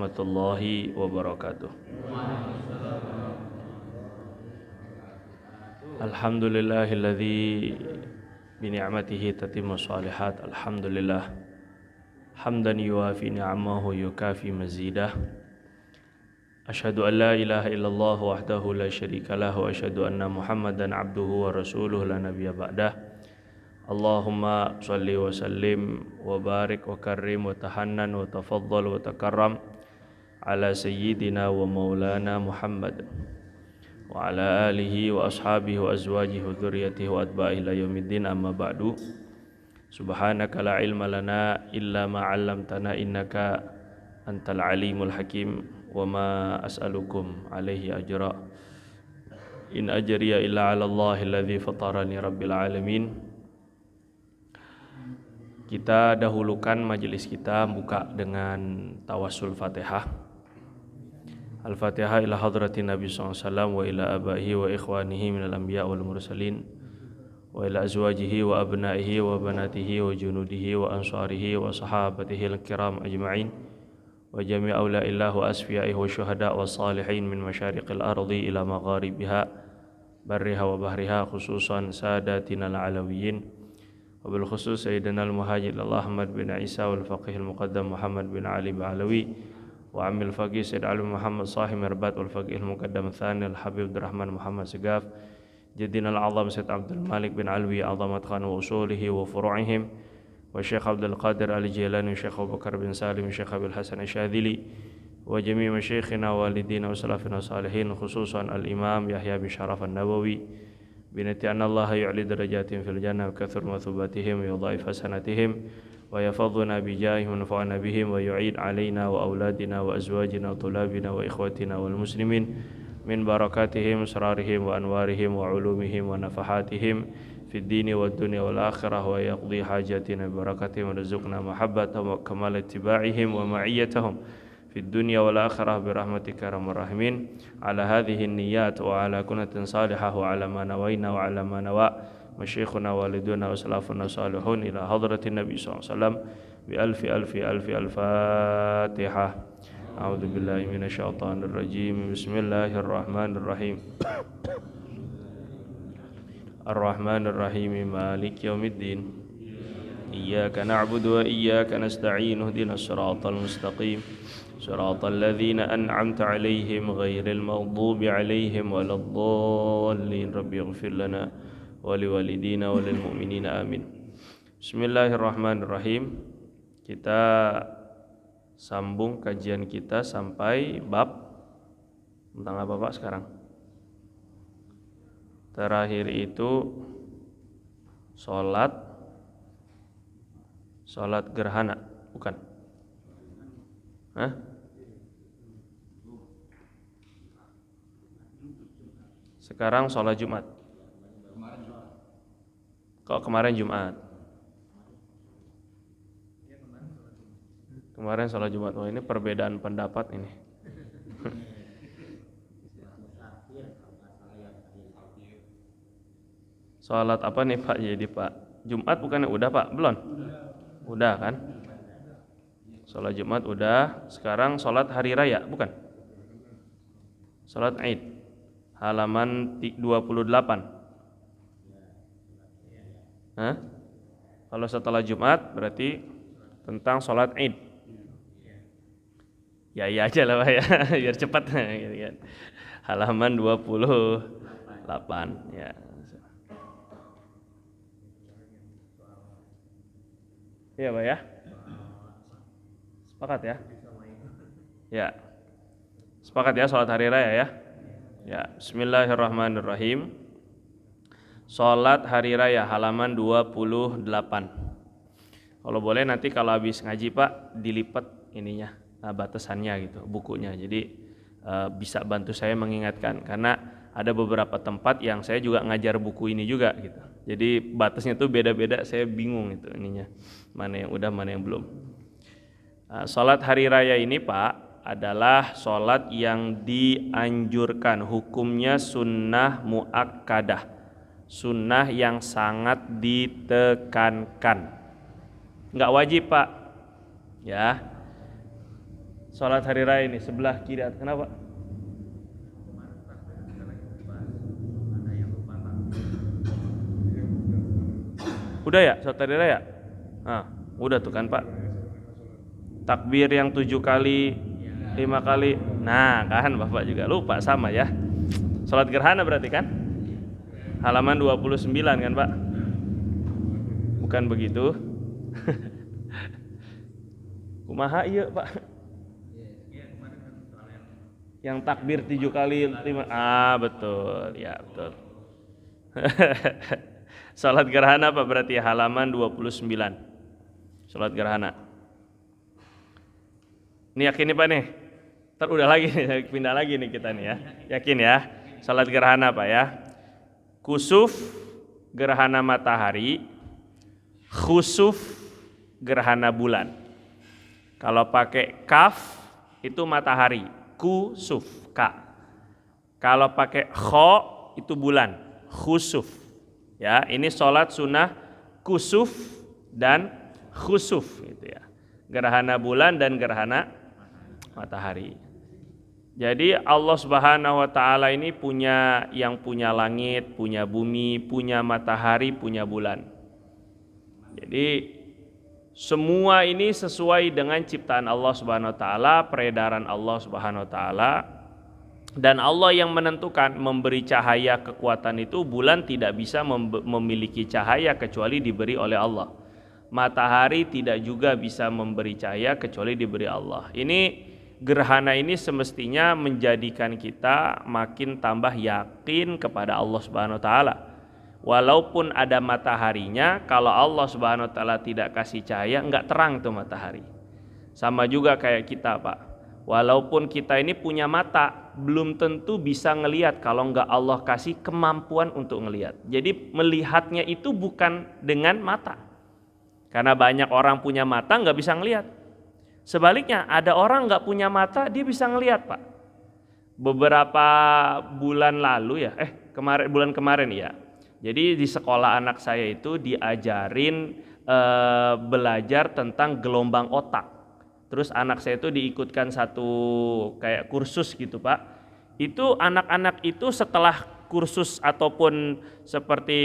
warahmatullahi wabarakatuh. Alhamdulillahilladzi bini'matihi tatimmu shalihat. Alhamdulillah hamdan yuwafi ni'amahu yukafi mazidah. Asyhadu an la ilaha illallah wahdahu la syarikalah wa asyhadu anna Muhammadan abduhu wa rasuluhu la nabiyya ba'dah. Allahumma shalli wa sallim wa barik wa karrim wa tahannan wa tafaddal wa takarram ala sayyidina wa maulana Muhammad wa ala alihi wa ashabihi wa azwajihi wa dzurriyyatihi wa atba'ihi ila yaumiddin, amma ba'du. Subhanaka la ilma lana illa ma 'allamtana innaka antal alimul hakim wa ma as'alukum alaihi ajra in ajriya illa 'ala Allahi alladzi fatarani rabbil alamin. Kita dahulukan majelis kita buka dengan tawassul Fatihah. Al-Fatihah ila hadratin Nabi SAW wa ila abaihi wa ikhwanihi minal anbiya wal mursalin wa ila azwajihi wa abnaihi wa banatihi wa junudihi wa ansarihi wa sahabatihi al-kiram ajma'in wa jami' awla'illah wa asfiyaihi wa syuhada' wa salihin min masyariqil ardi ila magharibiha barriha wa bahriha, khususan sadatina al-alawiyyin wabil khusus Sayyidina al-Muhajir Ahmad bin Isa wal Faqih al-Muqaddam Muhammad bin Ali Ba'alawi wa Amil Faqih Sayyid Ali Muhammad Sahih Mirbat wal Faqih al-Muqaddam Thani al-Habib Abdurrahman Muhammad Segaf Jadina al-Azam Sayyid Abdul Malik bin Alwi Azamat Khan wa usulihi wa furu'ihim wa Syekh Abdul Qadir al-Jilani, Syekh Abu Bakar bin Salim, Syekh Abil Hasan al-Syadili wa jami' masyayikhina walidina wa salafina salihin, khususan al-Imam Yahya bin Sharaf an-Nawawi binati anna Allah yu'li darajatin fil jannah wa kathur mathubatihim wa yudha'if hasanatihim wa yafadhuna bijahihim wa nafa'ana bihim wa yu'id alaina wa auladina wa azwajina wa tulabina wa ikhwatina wal muslimin min barakatihim sararihim wa anwarihim wa ulumihim wa nafahatihim fid dini wad dunya wal akhirah wa yaqdi hajatina barakatihim wa rizqna mahabbatahum wa kamal ittiba'ihim wa ma'iyyatahum في الدنيا والآخرة برحمتك يا أرحم الراحمين. على هذه النيات وعلى كنة صالحة وعلى ما نوينا وعلى ما نوى مشيخنا والدنا وسلافنا الصالحون إلى حضرة النبي صلى الله عليه وسلم بألف ألف ألف الفاتحة. أعوذ بالله من الشيطان الرجيم. بسم الله الرحمن الرحيم. الرحمن الرحيم مالك يوم الدين. إياك نعبد وإياك نستعين اهدنا الصراط المستقيم صراط الذين أنعمت عليهم غير المغضوب عليهم ولا الضالين رب اغفر لنا ولوالدينا وللمؤمنين آمين. Bismillahirrahmanirrahim. Kita sambung kajian kita sampai bab tentang apa Pak sekarang? Terakhir itu sholat gerhana, bukan? Hah? Sekarang sholat Jumat. Kok kemarin Jumat? Kemarin sholat Jumat. Oh, ini perbedaan pendapat ini. Sholat apa nih Pak? Jadi Pak, Jumat bukannya udah Pak? Belum? Udah kan? Sholat Jumat udah. Sekarang sholat hari raya, bukan? Sholat Id. Halaman 28. Hah? Kalau setelah Jumat berarti tentang sholat Id. Ya iya aja lah Pak ya, biar cepat gitu kan. Halaman 28 ya. Iya Pak ya. Sepakat ya? Ya. Sepakat ya sholat hari raya ya? Ya, bismillahirrahmanirrahim. Sholat hari raya halaman 28. Kalau boleh nanti kalau habis ngaji Pak dilipat ininya, batasannya gitu, bukunya. Jadi bisa bantu saya mengingatkan karena ada beberapa tempat yang saya juga ngajar buku ini juga gitu. Jadi batasnya tuh beda-beda, saya bingung itu ininya. Mana yang udah, mana yang belum. Sholat hari raya ini Pak adalah sholat yang dianjurkan, hukumnya sunnah muakkadah, sunnah yang sangat ditekankan, nggak wajib Pak ya. Sholat hari raya ini sebelah kiri. Kenapa? Udah ya sholat hari raya? Nah, udah tuh kan Pak. Takbir yang 7 kali, 5 kali. Nah kan Bapak juga lupa sama ya. Sholat gerhana berarti kan? Halaman 29 kan Pak? Bukan begitu? Kumaha iya Pak? Yang takbir 7 kali 5. Betul, ya betul. Salat gerhana apa berarti halaman 29. Salat gerhana. Ini yakin nih Pak nih? Ntar udah lagi nih, pindah lagi nih kita nih ya. Yakin ya? Salat gerhana Pak ya. Kusuf gerhana matahari, khusuf gerhana bulan. Kalau pakai kaf itu matahari, kusuf ka. Kalau pakai kho itu bulan, khusuf. Ya, ini sholat sunnah kusuf dan khusuf gitu ya. Gerhana bulan dan gerhana matahari. Jadi Allah Subhanahu wa taala ini punya yang punya langit, punya bumi, punya matahari, punya bulan. Jadi semua ini sesuai dengan ciptaan Allah Subhanahu wa taala, peredaran Allah Subhanahu wa taala. Dan Allah yang menentukan memberi cahaya kekuatan itu. Bulan tidak bisa memiliki cahaya kecuali diberi oleh Allah. Matahari tidak juga bisa memberi cahaya kecuali diberi Allah. Ini gerhana ini semestinya menjadikan kita makin tambah yakin kepada Allah Subhanahu wa taala. Walaupun ada mataharinya, kalau Allah Subhanahu wa taala tidak kasih cahaya, enggak terang tuh matahari. Sama juga kayak kita, Pak. Walaupun kita ini punya mata, belum tentu bisa ngelihat kalau enggak Allah kasih kemampuan untuk ngelihat. Jadi melihatnya itu bukan dengan mata. Karena banyak orang punya mata enggak bisa ngelihat. Sebaliknya ada orang enggak punya mata, dia bisa ngelihat, Pak. Beberapa bulan lalu ya, bulan kemarin ya. Jadi di sekolah anak saya itu diajarin belajar tentang gelombang otak. Terus anak saya itu diikutkan satu kayak kursus gitu Pak. Itu anak-anak itu setelah kursus ataupun seperti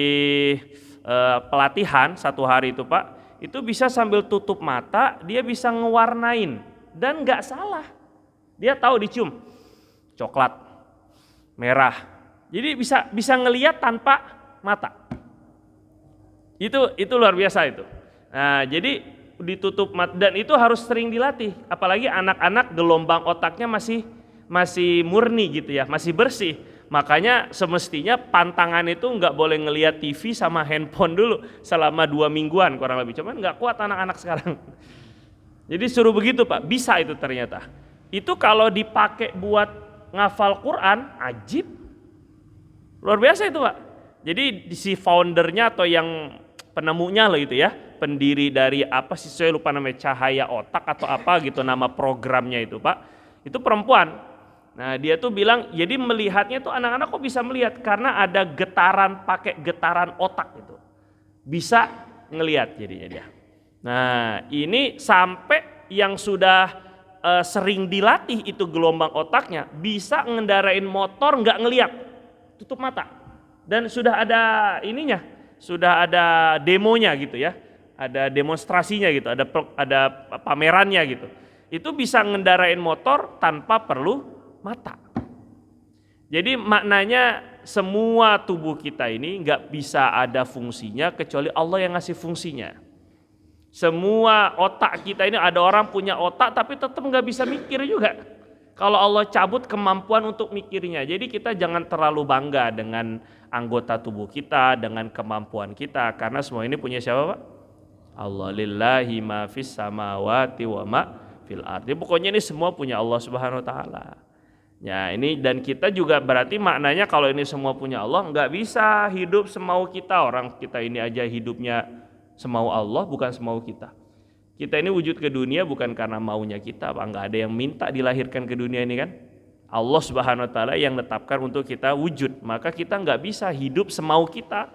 pelatihan 1 hari itu Pak, itu bisa sambil tutup mata dia bisa ngewarnain dan nggak salah. Dia tahu dicium coklat, merah. Jadi bisa ngelihat tanpa mata. Itu luar biasa itu. Nah, jadi ditutup mata dan itu harus sering dilatih. Apalagi anak-anak gelombang otaknya masih murni gitu ya, masih bersih. Makanya semestinya pantangan itu nggak boleh ngelihat TV sama handphone dulu selama 2 mingguan kurang lebih. Cuman nggak kuat anak-anak sekarang. Jadi suruh begitu Pak, bisa itu ternyata. Itu kalau dipakai buat ngafal Quran, ajib. Luar biasa itu Pak. Jadi si foundernya atau yang penemunya lah gitu ya, pendiri dari apa sih saya lupa namanya, cahaya otak atau apa gitu nama programnya itu Pak, itu perempuan. Nah dia tuh bilang jadi melihatnya tuh anak-anak kok bisa melihat karena ada getaran, pakai getaran otak itu bisa ngelihat jadinya dia. Nah ini sampai yang sudah sering dilatih itu gelombang otaknya bisa ngendarain motor nggak ngelihat, tutup mata, dan sudah ada ininya, sudah ada demonya gitu ya, ada demonstrasinya gitu, ada pamerannya gitu. Itu bisa ngendarain motor tanpa perlu mata. Jadi maknanya semua tubuh kita ini nggak bisa ada fungsinya kecuali Allah yang ngasih fungsinya. Semua otak kita ini, ada orang punya otak tapi tetap nggak bisa mikir juga. Kalau Allah cabut kemampuan untuk mikirnya. Jadi kita jangan terlalu bangga dengan anggota tubuh kita, dengan kemampuan kita, karena semua ini punya siapa Pak? Allah. Lillahi ma fis samawati wa ma fil ardi. Pokoknya ini semua punya Allah Subhanahu wa taala. Ya, ini dan kita juga berarti maknanya kalau ini semua punya Allah, nggak bisa hidup semau kita. Orang kita ini aja hidupnya semau Allah, bukan semau kita. Kita ini wujud ke dunia bukan karena maunya kita, Pak. Nggak ada yang minta dilahirkan ke dunia ini kan. Allah Subhanahu wa taala yang menetapkan untuk kita wujud. Maka kita nggak bisa hidup semau kita.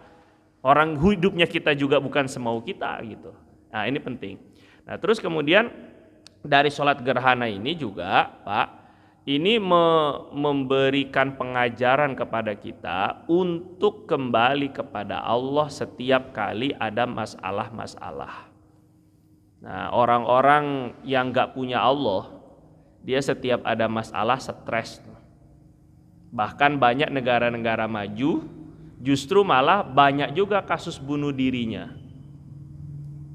Orang hidupnya kita juga bukan semau kita gitu. Nah, ini penting. Nah, terus kemudian dari sholat gerhana ini juga Pak, ini memberikan pengajaran kepada kita untuk kembali kepada Allah setiap kali ada masalah-masalah. Nah, orang-orang yang gak punya Allah, dia setiap ada masalah stres. Bahkan banyak negara-negara maju justru malah banyak juga kasus bunuh dirinya.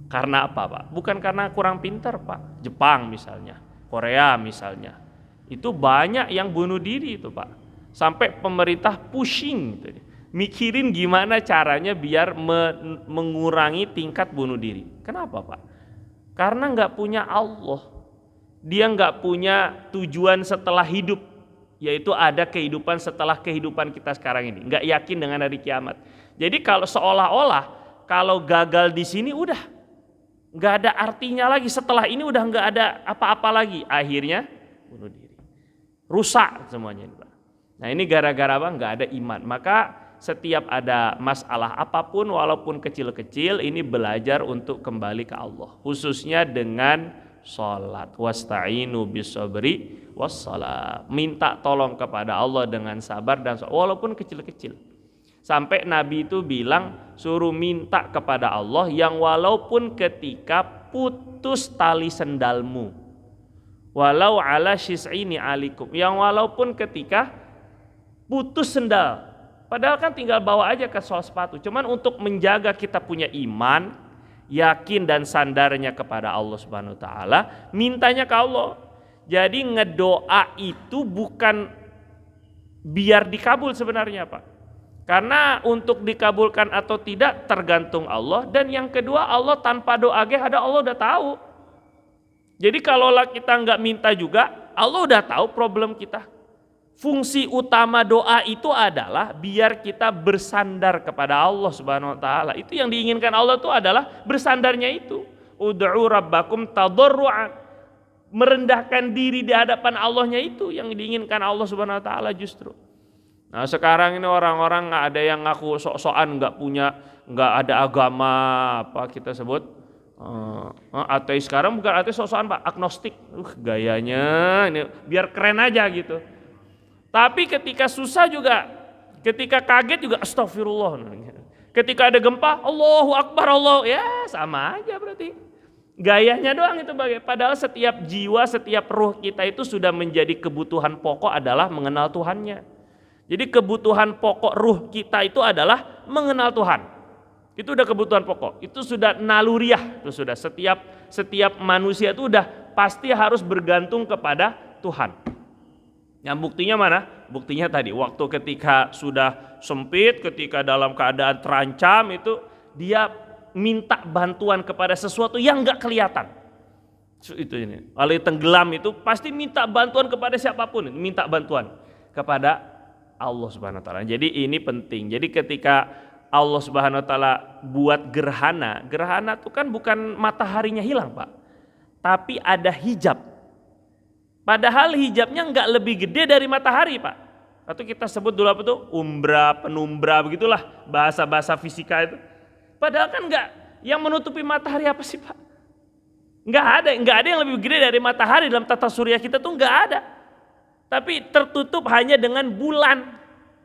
Karena apa Pak? Bukan karena kurang pintar Pak. Jepang misalnya, Korea misalnya, itu banyak yang bunuh diri itu Pak. Sampai pemerintah pushing gitu, mikirin gimana caranya biar mengurangi tingkat bunuh diri. Kenapa Pak? Karena nggak punya Allah. Dia nggak punya tujuan setelah hidup, yaitu ada kehidupan setelah kehidupan kita sekarang ini. Nggak yakin dengan hari kiamat. Jadi kalau seolah-olah kalau gagal di sini udah nggak ada artinya lagi, setelah ini udah nggak ada apa-apa lagi. Akhirnya bunuh diri, rusak semuanya. Nah ini gara-gara apa? Nggak ada iman. Maka setiap ada masalah apapun walaupun kecil-kecil, ini belajar untuk kembali ke Allah, khususnya dengan sholat. Wasta'inu bis-sabri was-shalah. Minta tolong kepada Allah dengan sabar dan sholat, walaupun kecil-kecil. Sampai Nabi itu bilang suruh minta kepada Allah yang walaupun ketika putus tali sendalmu, walau ala syis'ini alikum, yang walaupun ketika putus sendal, padahal kan tinggal bawa aja ke sol sepatu, cuman untuk menjaga kita punya iman, yakin dan sandarnya kepada Allah Subhanahu wa taala, mintanya ke Allah. Jadi ngedoa itu bukan biar dikabul sebenarnya Pak. Karena untuk dikabulkan atau tidak tergantung Allah, dan yang kedua Allah tanpa doa ada Allah udah tahu. Jadi kalau kita nggak minta juga, Allah udah tahu problem kita. Fungsi utama doa itu adalah biar kita bersandar kepada Allah Subhanahu wa taala. Itu yang diinginkan Allah itu adalah bersandarnya itu. Ud'u rabbakum tadarruan. Merendahkan diri di hadapan Allahnya itu yang diinginkan Allah Subhanahu wa taala justru. Nah, sekarang ini orang-orang nggak ada yang ngaku sok-sokan nggak ada agama, apa kita sebut ateis. Sekarang bukan ateis sok-sokan Pak, agnostik. Gayanya ini biar keren aja gitu. Tapi ketika susah juga, ketika kaget juga astagfirullah. Ketika ada gempa, Allahu Akbar, Allah, ya sama aja berarti. Gayanya doang itu padahal setiap jiwa, setiap ruh kita itu sudah menjadi kebutuhan pokok adalah mengenal Tuhannya. Jadi kebutuhan pokok ruh kita itu adalah mengenal Tuhan. Itu udah kebutuhan pokok. Itu sudah naluriah. Itu sudah setiap manusia itu udah pasti harus bergantung kepada Tuhan. Yang buktinya mana? Buktinya tadi waktu ketika sudah sempit, ketika dalam keadaan terancam itu dia minta bantuan kepada sesuatu yang enggak kelihatan. Itu ini. Oleh tenggelam itu pasti minta bantuan kepada siapapun, minta bantuan kepada Allah Subhanahu wa taala. Jadi ini penting. Jadi ketika Allah Subhanahu wa taala buat gerhana itu kan bukan mataharinya hilang, Pak. Tapi ada hijab. Padahal hijabnya enggak lebih gede dari matahari, Pak. Atau kita sebut dulu apa tuh? Umbra, penumbra, begitulah bahasa-bahasa fisika itu. Padahal kan enggak, yang menutupi matahari apa sih, Pak? Enggak ada yang lebih gede dari matahari dalam tata surya kita tuh enggak ada. Tapi tertutup hanya dengan bulan.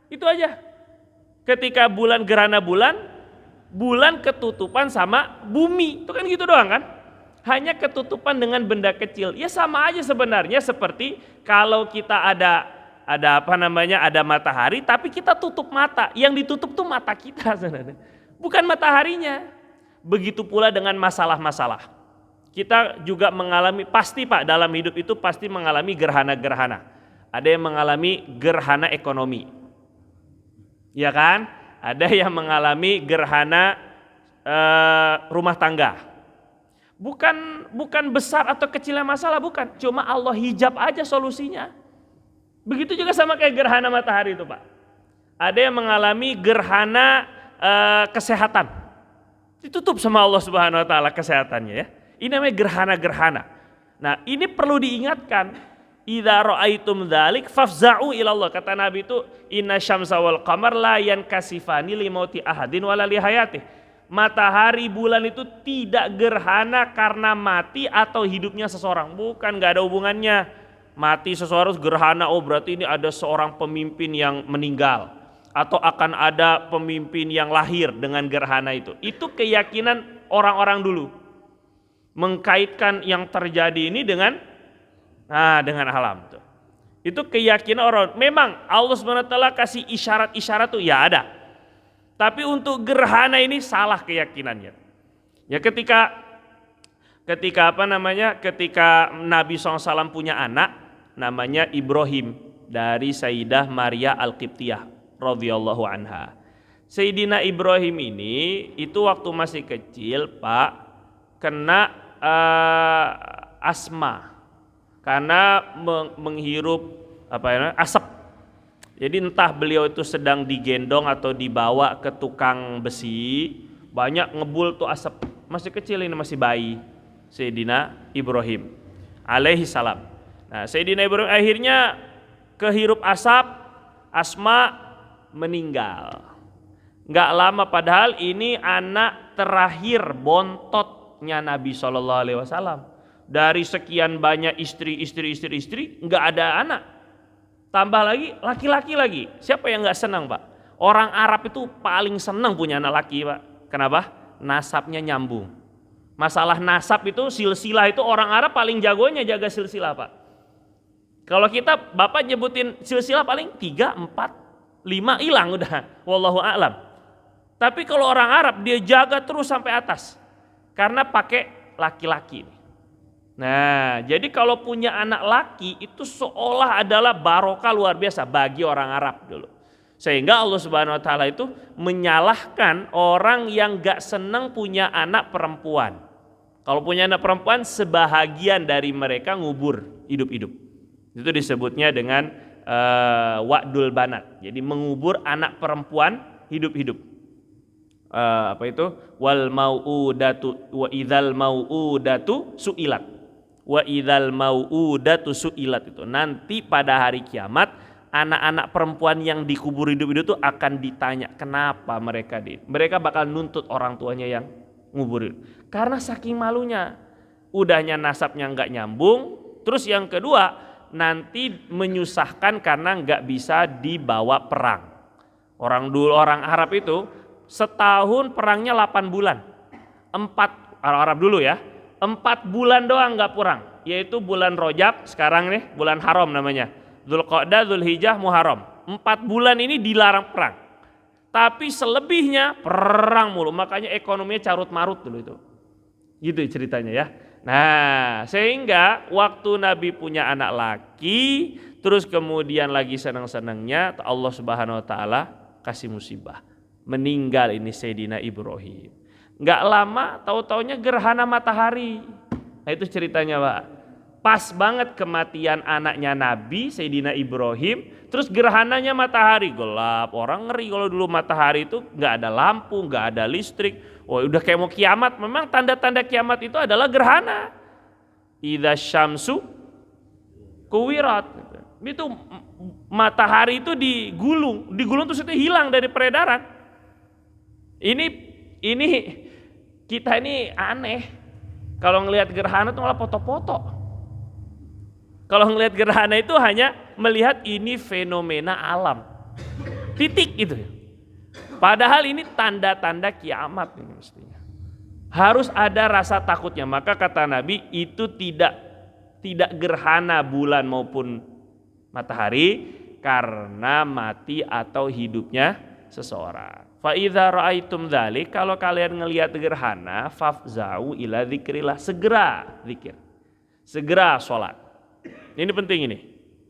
Itu aja. Ketika bulan gerhana bulan ketutupan sama bumi. Itu kan gitu doang kan? Hanya ketutupan dengan benda kecil. Ya sama aja sebenarnya seperti kalau kita ada matahari tapi kita tutup mata. Yang ditutup tuh mata kita sebenarnya. Bukan mataharinya. Begitu pula dengan masalah-masalah. Kita juga mengalami, pasti Pak, dalam hidup itu pasti mengalami gerhana-gerhana. Ada yang mengalami gerhana ekonomi, ya kan? Ada yang mengalami gerhana rumah tangga. Bukan besar atau kecilnya masalah, bukan. Cuma Allah hijab aja solusinya. Begitu juga sama kayak gerhana matahari itu Pak. Ada yang mengalami gerhana kesehatan. Ditutup sama Allah Subhanahu wa taala kesehatannya ya. Ini namanya gerhana-gerhana. Nah, ini perlu diingatkan. Idza ra'aitum dzalik fafza'u ila Allah. Kata Nabi itu inna syamsa wal qamar la yankasifani li mauti ahadin wala li hayatih. matahari, bulan itu tidak gerhana karena mati atau hidupnya seseorang. Bukan, nggak ada hubungannya. Mati seseorang gerhana, oh berarti ini ada seorang pemimpin yang meninggal. Atau akan ada pemimpin yang lahir dengan gerhana itu. Itu keyakinan orang-orang dulu. Mengkaitkan yang terjadi ini dengan alam. Itu keyakinan orang. Memang Allah SWT kasih isyarat-isyarat tuh ya ada. Tapi untuk gerhana ini salah keyakinannya. Ya ketika Nabi SAW punya anak namanya Ibrahim dari Sayyidah Maria Al-Qibtiyah radhiyallahu anha. Sayyidina Ibrahim ini itu waktu masih kecil Pak kena asma karena menghirup asap. Jadi entah beliau itu sedang digendong atau dibawa ke tukang besi, banyak ngebul tuh asap. Masih kecil ini, masih bayi Sayyidina Ibrahim alaihi salam. Nah, Sayyidina Ibrahim akhirnya kehirup asap, asma meninggal. Nggak lama padahal ini anak terakhir bontotnya Nabi SAW. Dari sekian banyak istri, nggak ada anak. Tambah lagi laki-laki lagi. Siapa yang nggak senang Pak? Orang Arab itu paling senang punya anak laki Pak. Kenapa? Nasabnya nyambung. Masalah nasab itu silsilah itu orang Arab paling jagonya jaga silsilah Pak. Kalau kita Bapak nyebutin silsilah paling 3, 4, 5 hilang udah. Wallahu a'lam. Tapi kalau orang Arab dia jaga terus sampai atas. Karena pakai laki-laki. Nah, jadi kalau punya anak laki itu seolah adalah barokah luar biasa bagi orang Arab dulu. Sehingga Allah Subhanahu wa taala itu menyalahkan orang yang gak senang punya anak perempuan. Kalau punya anak perempuan sebahagian dari mereka ngubur hidup-hidup. Itu disebutnya dengan wa'dul banat. Jadi mengubur anak perempuan hidup-hidup. Wal mau'udatu wa idzal mau'udatu su'ilat. Wa idzal mau'udatu su'ilat itu nanti pada hari kiamat anak-anak perempuan yang dikubur hidup-hidup itu akan ditanya kenapa mereka bakal nuntut orang tuanya yang ngubur karena saking malunya udahnya nasabnya nggak nyambung. Terus yang kedua nanti menyusahkan karena nggak bisa dibawa perang. Orang Arab itu setahun perangnya 8 bulan 4 Arab dulu ya 4 bulan doang nggak perang, yaitu bulan Rajab sekarang nih bulan haram namanya, Dzulqa'dah, Dzulhijjah, Muharram. 4 bulan ini dilarang perang. Tapi selebihnya perang mulu, makanya ekonominya carut marut dulu itu. Gitu ceritanya ya. Nah, sehingga waktu Nabi punya anak laki, terus kemudian lagi senang-senangnya Allah Subhanahu wa taala kasih musibah. Meninggal ini Sayyidina Ibrahim. Nggak lama tahu-taunya gerhana matahari. Nah itu ceritanya Pak. Pas banget kematian anaknya Nabi Sayyidina Ibrahim, terus gerhananya matahari. Gelap, orang ngeri kalau dulu matahari itu nggak ada lampu, nggak ada listrik. Oh udah kayak mau kiamat. Memang tanda-tanda kiamat itu adalah gerhana. Idza syamsu kuwirat. Itu matahari itu digulung terus itu hilang dari peredaran. Ini kita ini aneh. Kalau ngelihat gerhana itu malah foto-foto. Kalau ngelihat gerhana itu hanya melihat ini fenomena alam. Titik gitu. Padahal ini tanda-tanda kiamat ini mestinya. Harus ada rasa takutnya. Maka kata Nabi itu tidak gerhana bulan maupun matahari karena mati atau hidupnya seseorang. Fa idza raaitum dzalik, kalau kalian ngelihat gerhana fafza'u ila dzikrillah, segera zikir. Segera sholat. Ini penting ini.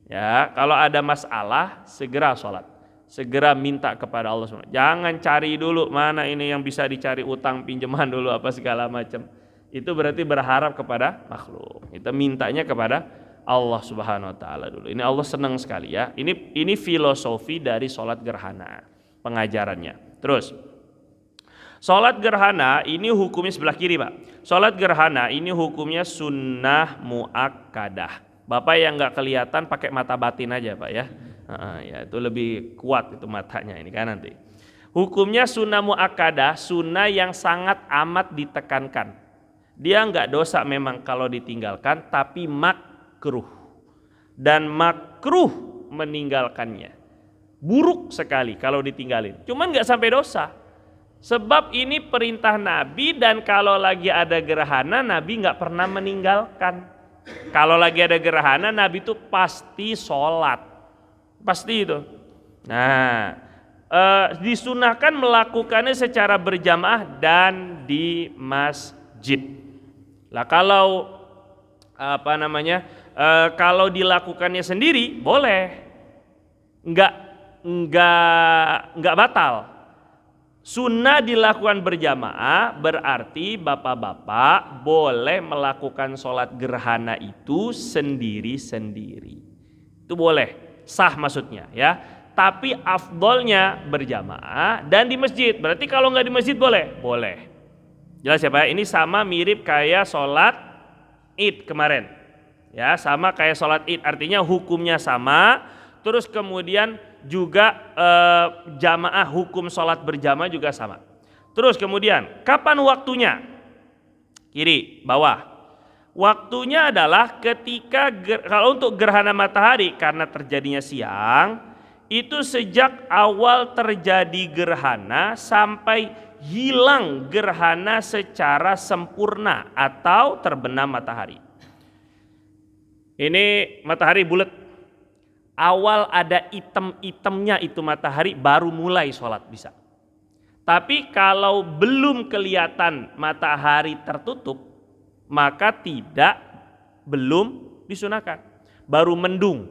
Ya, kalau ada masalah segera sholat. Segera minta kepada Allah SWT. Jangan cari dulu mana ini yang bisa dicari utang pinjaman dulu apa segala macam. Itu berarti berharap kepada makhluk. Kita mintanya kepada Allah Subhanahu wa taala dulu. Ini Allah senang sekali ya. Ini filosofi dari sholat gerhana, pengajarannya. Terus, sholat gerhana ini hukumnya sebelah kiri Pak. Sholat gerhana ini hukumnya sunnah muakkadah. Bapak yang nggak kelihatan pakai mata batin aja Pak ya. Ya itu lebih kuat itu matanya ini kan nanti. Hukumnya sunnah muakkadah, sunnah yang sangat amat ditekankan. Dia nggak dosa memang kalau ditinggalkan, tapi makruh. Dan makruh meninggalkannya. Buruk sekali kalau ditinggalin. Cuman nggak sampai dosa. Sebab ini perintah Nabi, dan kalau lagi ada gerhana Nabi nggak pernah meninggalkan. Kalau lagi ada gerhana Nabi itu pasti sholat. Pasti itu. Nah, disunahkan melakukannya secara berjamaah dan di masjid. Lah kalau kalau dilakukannya sendiri boleh, nggak batal. Sunnah dilakukan berjamaah berarti bapak-bapak boleh melakukan sholat gerhana itu sendiri-sendiri. Itu boleh, sah maksudnya ya. Tapi afdolnya berjamaah dan di masjid. Berarti kalau nggak di masjid boleh? Boleh. Jelas ya Pak? Ini sama mirip kayak sholat id kemarin. Ya, sama kayak sholat id. Artinya hukumnya sama. Terus kemudian juga jamaah, hukum sholat berjamaah juga sama. Terus kemudian kapan waktunya? Kiri, bawah. Waktunya adalah ketika kalau untuk gerhana matahari karena terjadinya siang, itu sejak awal terjadi gerhana sampai hilang gerhana secara sempurna atau terbenam matahari. Ini matahari bulat. Awal ada item-itemnya itu matahari baru mulai sholat bisa. Tapi kalau belum kelihatan matahari tertutup, maka belum disunahkan. Baru mendung,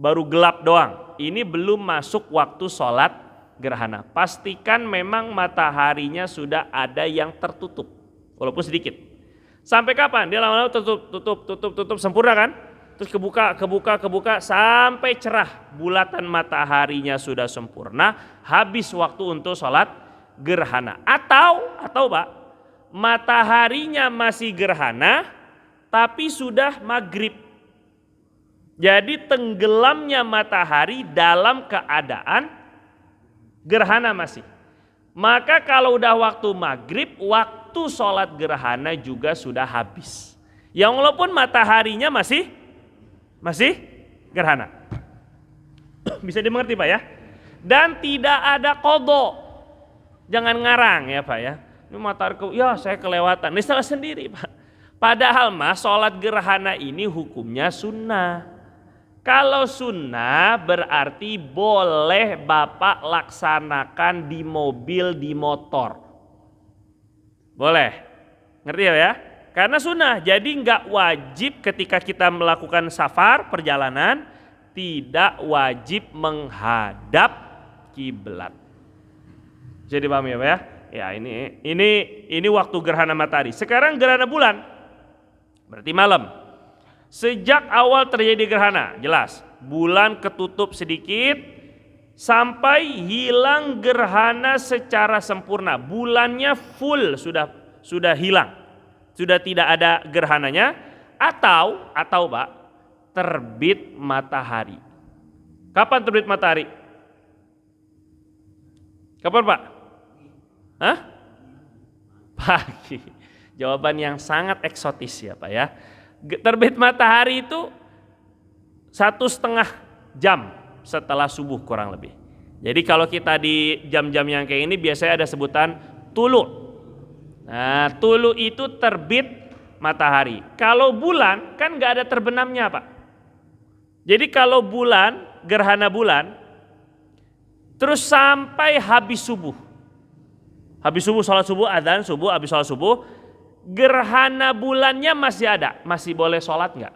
baru gelap doang. Ini belum masuk waktu sholat gerhana. Pastikan memang mataharinya sudah ada yang tertutup, walaupun sedikit. Sampai kapan? Dia lama-lama tutup sempurna kan? Terus kebuka sampai cerah. Bulatan mataharinya sudah sempurna, habis waktu untuk sholat gerhana. Atau Pak, mataharinya masih gerhana, tapi sudah maghrib. Jadi tenggelamnya matahari dalam keadaan gerhana masih. Maka kalau udah waktu maghrib, waktu sholat gerhana juga sudah habis. Yang walaupun mataharinya masih gerhana. Bisa dimengerti Pak ya? Dan tidak ada qadha. Jangan ngarang ya Pak ya. Ini matahari saya kelewatan. Ini salah sendiri Pak. Padahal sholat gerhana ini hukumnya sunnah. Kalau sunnah berarti boleh Bapak laksanakan di mobil, di motor. Boleh. Ngerti ya? Karena sunnah. Jadi nggak wajib ketika kita melakukan safar, perjalanan, tidak wajib menghadap kiblat. Jadi paham ya Pak ya? Ya ini waktu gerhana matahari. Sekarang gerhana bulan. Berarti malam. Sejak awal terjadi gerhana, jelas bulan ketutup sedikit sampai hilang gerhana secara sempurna. Bulannya full sudah hilang, sudah tidak ada gerhananya. Atau Pak, terbit matahari. Kapan terbit matahari? Kapan Pak? Hah? Pagi. Jawaban yang sangat eksotis ya Pak ya. Terbit matahari itu 1,5 jam setelah subuh kurang lebih. Jadi kalau kita di jam-jam yang kayak ini biasanya ada sebutan tulu. Nah, tulu itu terbit matahari. Kalau bulan kan nggak ada terbenamnya Pak. Jadi kalau bulan, gerhana bulan, terus sampai habis subuh. Habis subuh, sholat subuh, adzan subuh, habis sholat subuh, gerhana bulannya masih ada, masih boleh sholat nggak?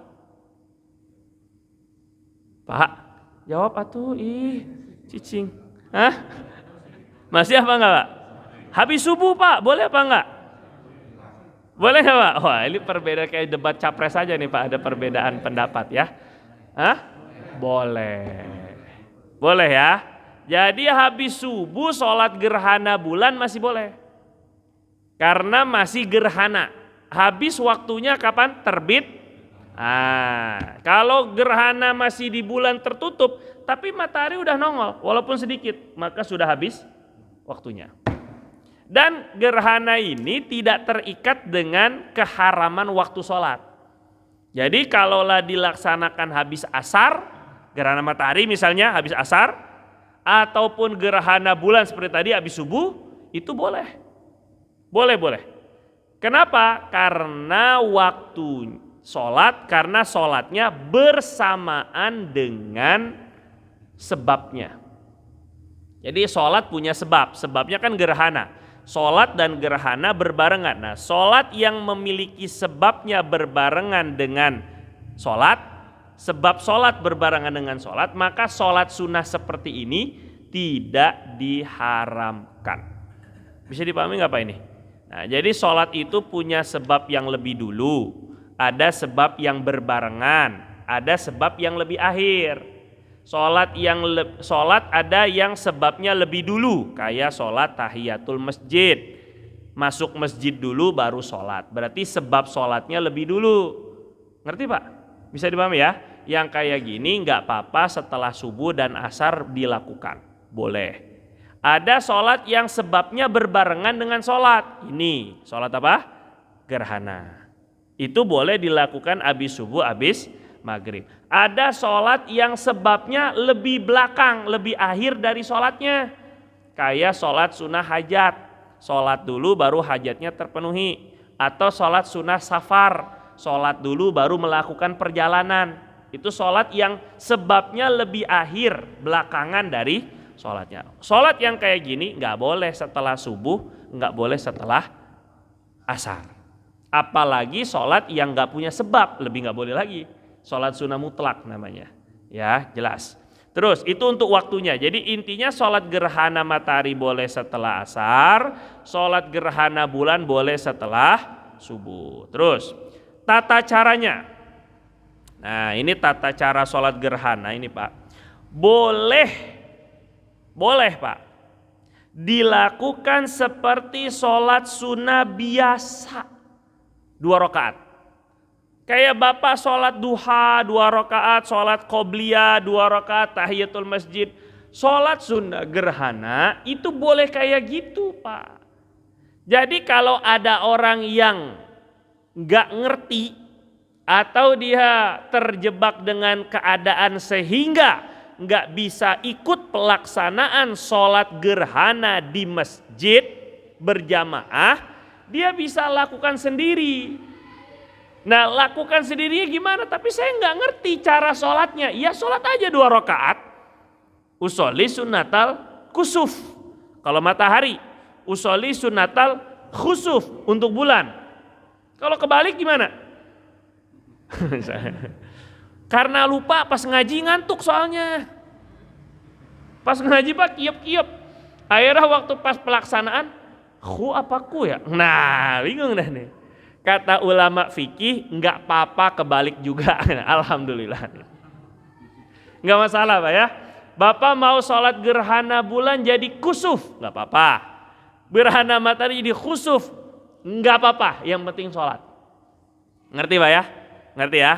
Pak, jawab atuh, cicing. Hah? Masih apa enggak Pak? Habis subuh Pak, boleh apa enggak? Boleh nggak Pak? Wah ini perbedaan kayak debat capres aja nih Pak, ada perbedaan pendapat ya. Hah? Boleh. Boleh ya. Jadi habis subuh sholat gerhana bulan masih boleh. Karena masih gerhana. Habis waktunya kapan? Terbit. Kalau gerhana masih di bulan tertutup, tapi matahari udah nongol, walaupun sedikit, maka sudah habis waktunya. Dan gerhana ini tidak terikat dengan keharaman waktu sholat. Jadi kalaulah dilaksanakan habis asar, gerhana matahari misalnya habis asar, ataupun gerhana bulan seperti tadi habis subuh, itu boleh. Boleh. Kenapa? Karena waktu sholat, karena sholatnya bersamaan dengan sebabnya. Jadi sholat punya sebabnya kan gerhana. Sholat dan gerhana berbarengan. Nah, sholat yang memiliki sebabnya berbarengan dengan sholat, sebab sholat berbarengan dengan sholat, maka sholat sunnah seperti ini tidak diharamkan. Bisa dipahami nggak Pak ini? Nah, jadi sholat itu punya sebab yang lebih dulu, ada sebab yang berbarengan, ada sebab yang lebih akhir. Sholat ada yang sebabnya lebih dulu, kayak sholat tahiyatul masjid. Masuk masjid dulu baru sholat, berarti sebab sholatnya lebih dulu. Ngerti Pak? Bisa dipahami ya? Yang kayak gini nggak apa-apa setelah subuh dan asar dilakukan, boleh. Ada sholat yang sebabnya berbarengan dengan sholat. Ini sholat apa? Gerhana. Itu boleh dilakukan habis subuh, habis maghrib. Ada sholat yang sebabnya lebih belakang, lebih akhir dari sholatnya. Kayak sholat sunnah hajat. Sholat dulu baru hajatnya terpenuhi. Atau sholat sunnah safar. Sholat dulu baru melakukan perjalanan. Itu sholat yang sebabnya lebih akhir, belakangan dari sholatnya. Sholat yang kayak gini nggak boleh setelah subuh, nggak boleh setelah asar. Apalagi sholat yang nggak punya sebab, lebih nggak boleh lagi. Sholat sunnah mutlak namanya, ya jelas. Terus itu untuk waktunya. Jadi intinya sholat gerhana matahari boleh setelah asar, sholat gerhana bulan boleh setelah subuh. Terus tata caranya. Nah ini tata cara sholat gerhana ini Pak. Boleh Pak. Dilakukan seperti sholat sunnah biasa. 2 rakaat. Kayak Bapak sholat duha 2 rakaat, sholat qobliyah 2 rakaat, tahiyatul masjid. Sholat sunnah gerhana itu boleh kayak gitu Pak. Jadi kalau ada orang yang gak ngerti atau dia terjebak dengan keadaan sehingga gak bisa ikut pelaksanaan sholat gerhana di masjid berjamaah, dia bisa lakukan sendiri. Nah lakukan sendirinya gimana? Tapi saya nggak ngerti cara sholatnya. Ya sholat aja 2 rakaat. Usolli sunnatal kusuf. Kalau matahari. Usolli sunnatal khusuf untuk bulan. Kalau kebalik gimana? Karena lupa pas ngaji ngantuk soalnya. Pas ngaji Pak kiep-kiep. Akhirnya waktu pas pelaksanaan. Khu apa ku ya? Nah bingung dah nih. Kata ulama fikih nggak apa-apa kebalik juga, alhamdulillah. Nggak masalah Pak ya. Bapak mau sholat gerhana bulan jadi kusuf, nggak apa-apa. Gerhana matahari jadi khusuf, nggak apa-apa. Yang penting sholat. Ngerti Pak ya? Ngerti ya?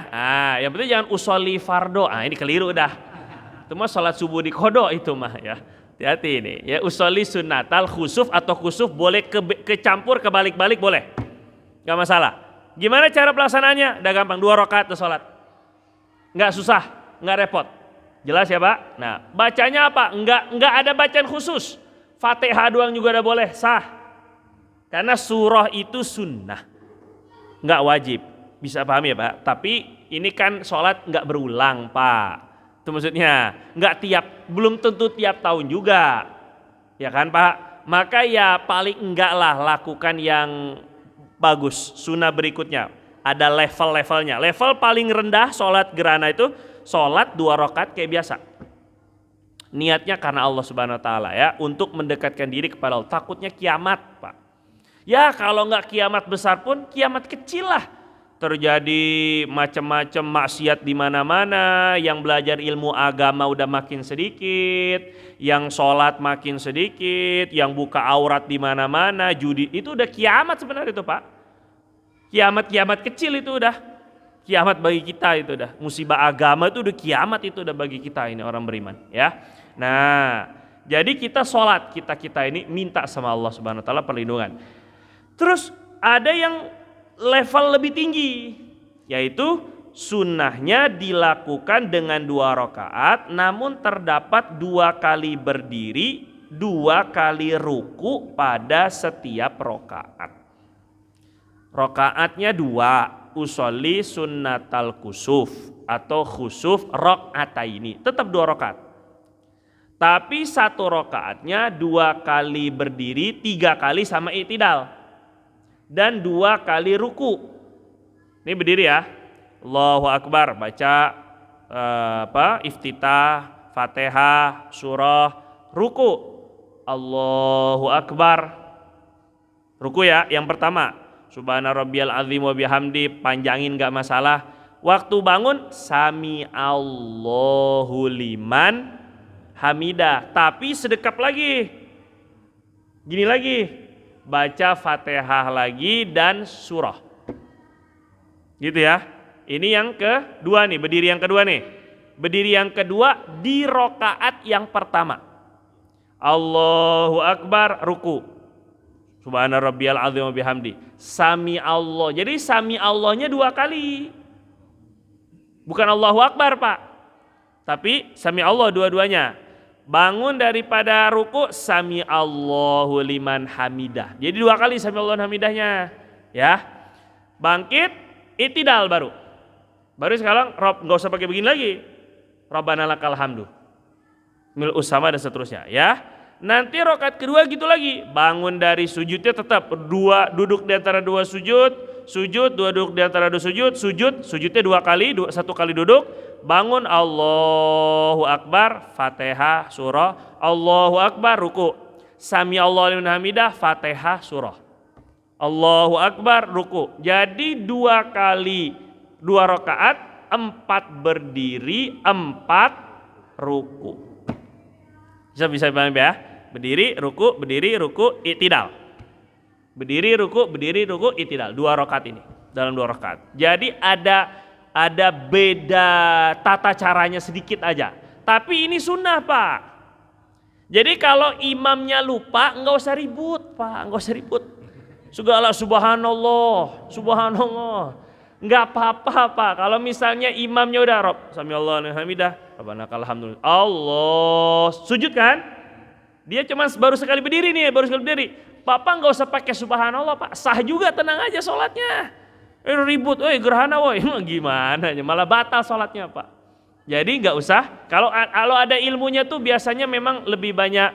Yang penting jangan usolli fardo. Ini keliru dah. Itu mah sholat subuh di kodok itu mah ya. Hati-hati ini. Ya usolli sunnatal khusuf atau kusuf boleh kecampur kebalik-balik boleh. Gak masalah. Gimana cara pelaksanaannya? Udah gampang, 2 rakaat tuh sholat. Gak susah, gak repot. Jelas ya Pak? Nah bacanya apa? Enggak ada bacaan khusus. Fatihah doang juga udah boleh, sah. Karena surah itu sunnah. Enggak wajib. Bisa paham ya Pak? Tapi ini kan sholat enggak berulang Pak. Itu maksudnya. Belum tentu tiap tahun juga. Ya kan Pak? Maka ya paling enggak lah lakukan yang bagus. Sunnah berikutnya ada level-levelnya. Level paling rendah sholat gerhana itu sholat 2 rakaat kayak biasa. Niatnya karena Allah Subhanahu Wa Taala ya, untuk mendekatkan diri kepada Allah. Takutnya kiamat Pak. Ya kalau nggak kiamat besar pun kiamat kecil lah. Terjadi macam-macam maksiat di mana-mana, yang belajar ilmu agama udah makin sedikit, yang sholat makin sedikit, yang buka aurat di mana-mana, judi, itu udah kiamat sebenarnya itu Pak. Kiamat kecil itu udah kiamat bagi kita, itu udah musibah agama, itu udah kiamat, itu udah bagi kita ini orang beriman ya. Nah Jadi kita sholat, kita ini minta sama Allah Subhanahu wa taala perlindungan. Terus ada yang level lebih tinggi, yaitu sunnahnya dilakukan dengan 2 rakaat, namun terdapat 2 kali berdiri, 2 kali ruku pada setiap rakaat. Rakaatnya 2, usolli sunnatal kusuf atau khusuf rakaataini, tetap 2 rakaat. Tapi 1 rakaatnya 2 kali berdiri, 3 kali sama i'tidal dan 2 kali ruku. Ini berdiri ya. Allahu Akbar, baca iftitah, Fatihah, surah, ruku. Allahu Akbar. Ruku ya, yang pertama. Subhana rabbiyal azim wa bihamdi, panjangin gak masalah. Waktu bangun, sami Allahu liman hamidah. Tapi sedekap lagi. Gini lagi. Baca Fatihah lagi dan surah. Gitu ya. Ini yang kedua nih, berdiri yang kedua nih. Berdiri yang kedua di rakaat yang pertama. Allahu Akbar, ruku. Subhana rabbiyal azim wa bihamdi. Sami Allah. Jadi sami Allahnya 2 kali. Bukan Allahu Akbar, Pak. Tapi sami Allah dua-duanya. Bangun daripada ruku, sami Allahu liman hamidah. Jadi 2 kali sami Allahu hamidahnya. Ya. Bangkit, i'tidal baru. Baru sekarang nggak usah pakai begini lagi. Rabbana lakal hamdu, mil usama dan seterusnya ya. Nanti rakaat kedua gitu lagi. Bangun dari sujudnya tetap 2, duduk di antara 2 sujud, 2 duduk di antara 2 sujud, sujudnya 2 kali, 1 kali duduk. Bangun Allahu Akbar, Fatihah, surah, Allahu Akbar, ruku. Sami Allahu liman hamidah, Fatihah, surah. Allahu Akbar, ruku. Jadi 2 kali 2 rakaat, 4 berdiri, 4 ruku. Bisa paham ya? Berdiri, ruku, i'tidal. Berdiri, ruku, i'tidal. 2 rakaat ini, dalam 2 rakaat. Jadi ada beda tata caranya sedikit aja. Tapi ini sunnah, Pak. Jadi kalau imamnya lupa, nggak usah ribut, Pak. Nggak usah ribut. Segala subhanallah. Nggak apa-apa, Pak. Kalau misalnya imamnya udah Rob, sami Allahu liman hamidah, Rabbana lakal hamdu, Allah, sujud kan? Dia cuma baru sekali berdiri nih, Bapak nggak usah pakai subhanallah, Pak. Sah juga, tenang aja sholatnya. Ribut, gerhana, gimana? Malah batal sholatnya, Pak. Jadi nggak usah. Kalau ada ilmunya tuh biasanya memang lebih banyak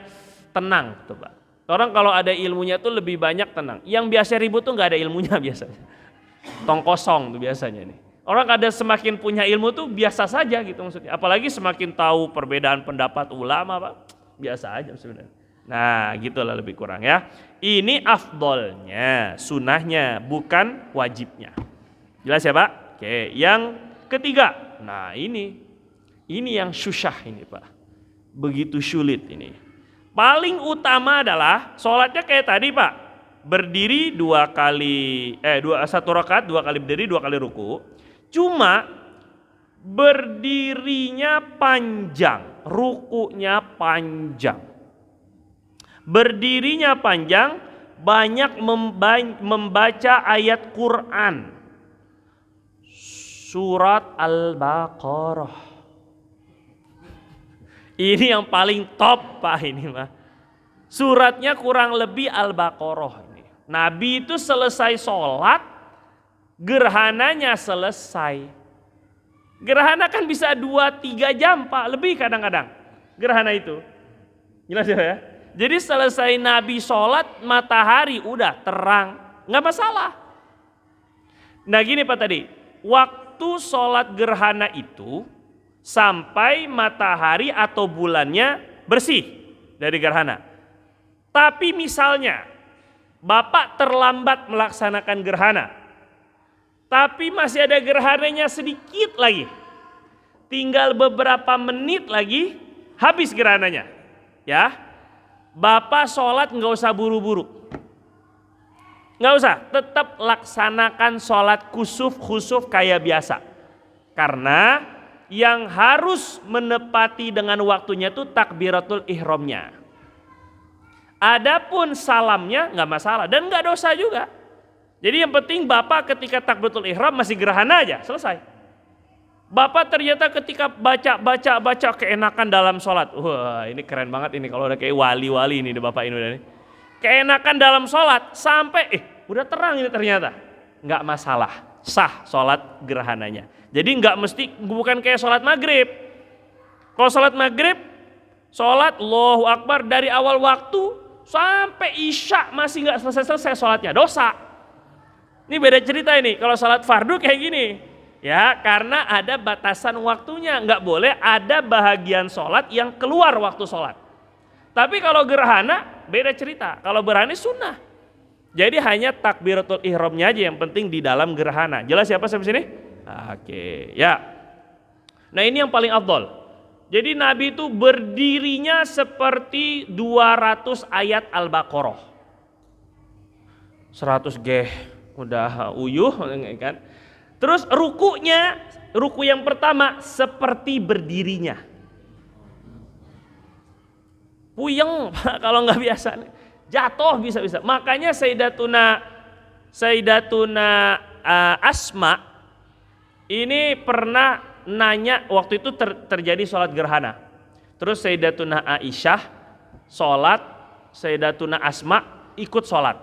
tenang, tuh, Pak. Orang kalau ada ilmunya tuh lebih banyak tenang. Yang biasa ribut tuh nggak ada ilmunya biasanya. Tong kosong tuh biasanya nih. Orang ada semakin punya ilmu tuh biasa saja gitu maksudnya. Apalagi semakin tahu perbedaan pendapat ulama, Pak. Biasa aja sebenarnya. Nah, gitulah lebih kurang ya. Ini afdolnya, sunahnya, bukan wajibnya. Jelas ya, Pak? Oke, yang ketiga. Nah, ini yang susah ini, Pak. Begitu sulit ini. Paling utama adalah sholatnya kayak tadi, Pak. Berdiri 2 kali, 1 rakaat 2 kali berdiri, 2 kali ruku. Cuma berdirinya panjang, rukunya panjang. Berdirinya panjang, banyak membaca ayat Quran. Surat Al-Baqarah. Ini yang paling top, Pak, ini mah. Suratnya kurang lebih Al-Baqarah ini. Nabi itu selesai sholat, gerhananya selesai. Gerhana kan bisa 2-3 jam, Pak, lebih kadang-kadang gerhana itu. Jelas ya? Jadi selesai Nabi sholat, matahari udah terang, nggak masalah. Nah gini, Pak, tadi waktu sholat gerhana itu sampai matahari atau bulannya bersih dari gerhana. Tapi misalnya Bapak terlambat melaksanakan gerhana, tapi masih ada gerhananya sedikit lagi, tinggal beberapa menit lagi habis gerhananya, ya Bapak sholat nggak usah buru-buru, nggak usah, tetap laksanakan sholat khusuf kayak biasa, karena yang harus menepati dengan waktunya itu takbiratul ihramnya. Adapun salamnya nggak masalah dan nggak dosa juga. Jadi yang penting Bapak ketika takbiratul ihram masih gerhana aja, selesai. Bapak ternyata ketika baca keenakan dalam sholat. Wah, ini keren banget ini kalau udah kayak wali-wali ini Bapak ini udah nih. Keenakan dalam sholat sampai udah terang ini ternyata. Nggak masalah, sah sholat gerhananya. Jadi nggak mesti, bukan kayak sholat maghrib. Kalau sholat maghrib, sholat Allahu Akbar dari awal waktu sampai isya masih nggak selesai sholatnya, dosa. Ini beda cerita ini. Kalau sholat fardu kayak gini, ya karena ada batasan waktunya, nggak boleh ada bahagian sholat yang keluar waktu sholat. Tapi kalau gerhana beda cerita. Kalau gerhana sunnah. Jadi hanya takbiratul ihramnya aja yang penting di dalam gerhana. Jelas siapa sampai sini? Oke, ya. Nah ini yang paling afdol. Jadi Nabi itu berdirinya seperti 200 ayat Al-Baqarah. 100 udah uyuh kan. Terus ruku yang pertama seperti berdirinya. Puyeng kalau nggak biasa, jatuh bisa-bisa. Makanya Sayyidatuna Asma ini pernah nanya waktu itu terjadi sholat gerhana. Terus Sayyidatuna Aisyah sholat, Sayyidatuna Asma ikut sholat.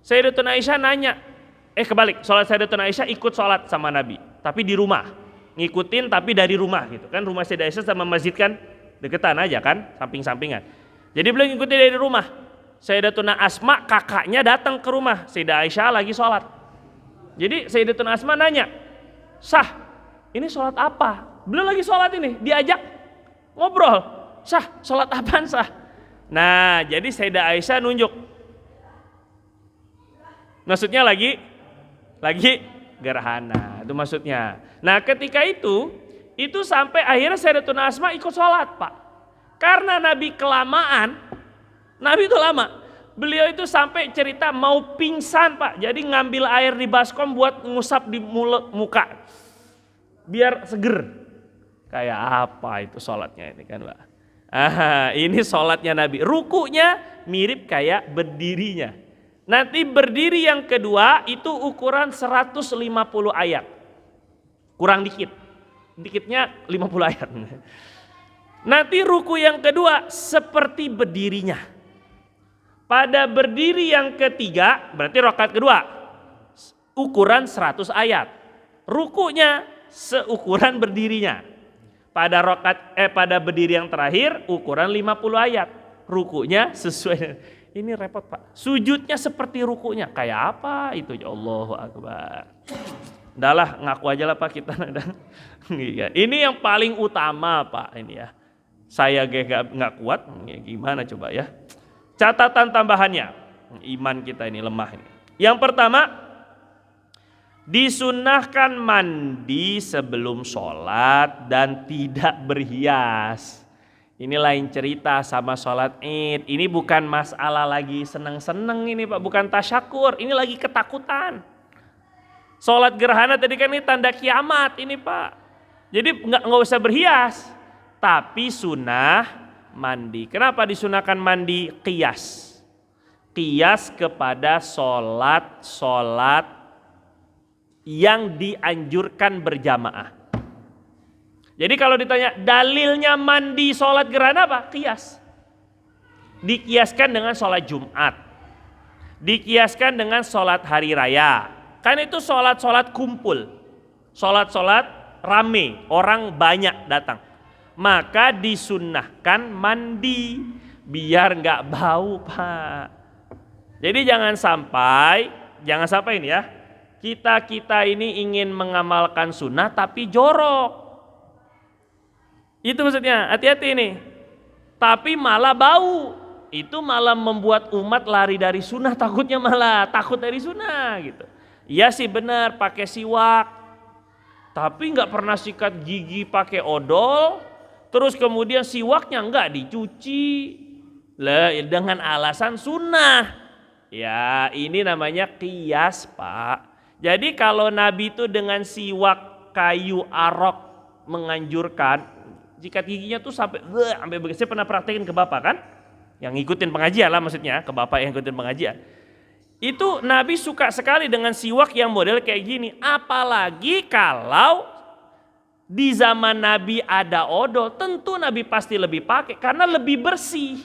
Sayyidatuna Aisyah nanya, kebalik, sholat Sayyidatuna Aisyah ikut sholat sama Nabi, tapi di rumah, ngikutin tapi dari rumah gitu kan, rumah Sayyidatuna Aisyah sama masjid kan deketan aja kan, samping-sampingan. Jadi beliau ngikutin dari rumah. Sayyidatuna Asma kakaknya datang ke rumah, Sayyidatuna Aisyah lagi sholat. Jadi Sayyidatuna Asma nanya, sah, ini sholat apa? Beliau lagi sholat ini, diajak ngobrol, sah, sholat apaan sah? Nah jadi Sayyidatuna Aisyah nunjuk, maksudnya lagi gerhana, itu maksudnya. Nah ketika itu sampai akhirnya Sayyidatuna Asma ikut sholat Pak. Karena Nabi kelamaan, Nabi itu lama. Beliau itu sampai cerita mau pingsan Pak. Jadi ngambil air di baskom buat ngusap di muka. Biar seger. Kayak apa itu sholatnya ini kan Pak. Ini sholatnya Nabi. Rukunya mirip kayak berdirinya. Nanti berdiri yang kedua itu ukuran 150 ayat. Kurang dikit. Dikitnya 50 ayat. Nanti ruku yang kedua seperti berdirinya. Pada berdiri yang ketiga, berarti rakaat kedua, ukuran 100 ayat. Rukunya seukuran berdirinya. Pada berdiri yang terakhir ukuran 50 ayat. Rukunya sesuai. Ini repot Pak. Sujudnya seperti rukunya. Kayak apa itu? Ya Allahu Akbar. Udahlah ngaku aja lah Pak kita. Ini yang paling utama Pak ini ya. Saya nggak kuat, gimana coba ya. Catatan tambahannya, iman kita ini lemah ini. Yang pertama, disunnahkan mandi sebelum sholat dan tidak berhias. Ini lain cerita sama sholat id. Ini bukan masalah lagi seneng-seneng ini Pak, bukan tasyakur. Ini lagi ketakutan. Sholat gerhana tadi kan ini tanda kiamat ini Pak. Jadi nggak usah berhias. Tapi sunnah mandi. Kenapa disunahkan mandi? Qiyas kepada sholat yang dianjurkan berjamaah. Jadi kalau ditanya dalilnya mandi sholat gerhana apa? Qiyas. Dikiaskan dengan sholat Jumat. Dikiaskan dengan sholat hari raya. Kan itu sholat kumpul. Sholat rame, orang banyak datang. Maka disunnahkan mandi biar nggak bau Pak. Jadi jangan sampai ini ya, kita ini ingin mengamalkan sunnah tapi jorok. Itu maksudnya, hati-hati ini. Tapi malah bau, itu malah membuat umat lari dari sunnah, takutnya malah takut dari sunnah gitu. Iya sih benar pakai siwak, tapi nggak pernah sikat gigi pakai odol. Terus kemudian siwaknya enggak dicuci dengan alasan sunnah. Ya ini namanya qiyas Pak. Jadi kalau Nabi itu dengan siwak kayu arok menganjurkan, sikat giginya tuh sampai begitu. Saya pernah praktekin ke Bapak kan. yang ngikutin pengajian lah maksudnya, ke bapak yang ngikutin pengajian. Itu Nabi suka sekali dengan siwak yang model kayak gini. Apalagi kalau di zaman Nabi ada odol, tentu Nabi pasti lebih pakai karena lebih bersih.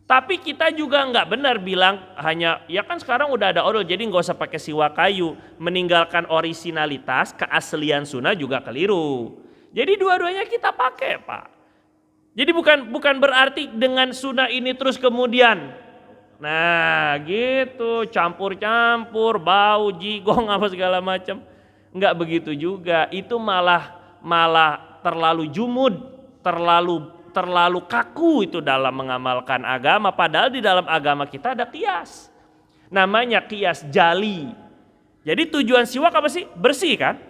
Tapi kita juga nggak benar bilang hanya, ya kan sekarang udah ada odol jadi nggak usah pakai siwak kayu. Meninggalkan orisinalitas, keaslian sunnah juga keliru. Jadi dua-duanya kita pakai Pak. Jadi bukan berarti dengan sunnah ini terus kemudian nah gitu, campur-campur, bau, jigong, apa segala macam. Enggak begitu juga, itu malah terlalu jumud, terlalu kaku itu dalam mengamalkan agama. Padahal di dalam agama kita ada qiyas. Namanya qiyas jali. Jadi tujuan siwak apa sih? Bersih kan?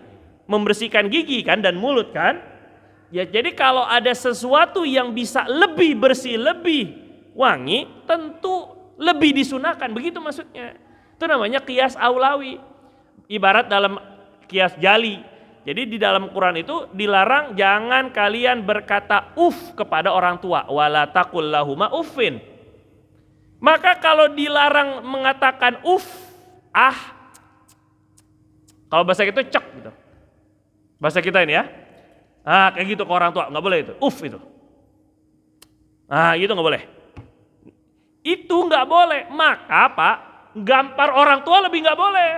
Membersihkan gigi kan dan mulut kan? Ya jadi kalau ada sesuatu yang bisa lebih bersih, lebih wangi, tentu lebih disunahkan, begitu maksudnya. Itu namanya qiyas aulawi. Ibarat dalam qiyas jali. Jadi di dalam Quran itu dilarang jangan kalian berkata kepada orang tua. Wala taqul lahuma uffin. Maka kalau dilarang mengatakan kalau bahasa kita cek gitu. Bahasa kita ini ya. Kayak gitu ke orang tua, nggak boleh itu. Itu. Gitu nggak boleh. Itu nggak boleh, maka Pak, gampar orang tua lebih nggak boleh.